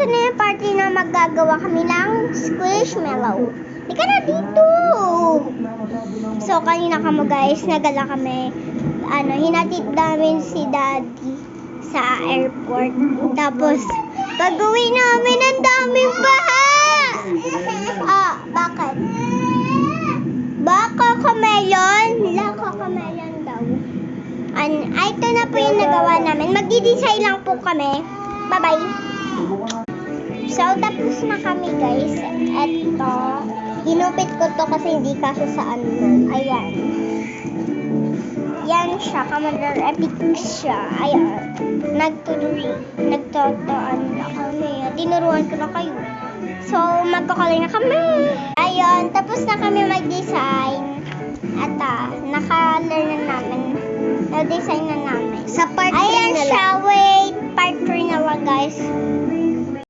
na yung party na magagawa kami ng squishmallow. Di ka na dito! So, kanina kamo guys, nagala kami. Hinatid namin si daddy sa airport. Tapos, pag-uwi namin, ang daming baha! Bakit? Baka kamelon? Laka kamelon daw. Ito na po yung nagawa namin. Magdi-design lang po kami. Bye-bye. So, tapos na kami guys. Eto. Ginupit ko to kasi hindi kasi sa Ayan. Yan siya. Commander Epic siya. Ayan. Nagtotoan na kami. Tinuruan ko na kayo. So, magkakalay na kami. Ayun. Tapos na kami mag-design. At naka-learn na namin. Na-design na namin. Sa part 3 Ayan na siya. lang. Wait. Part 3 na lang guys.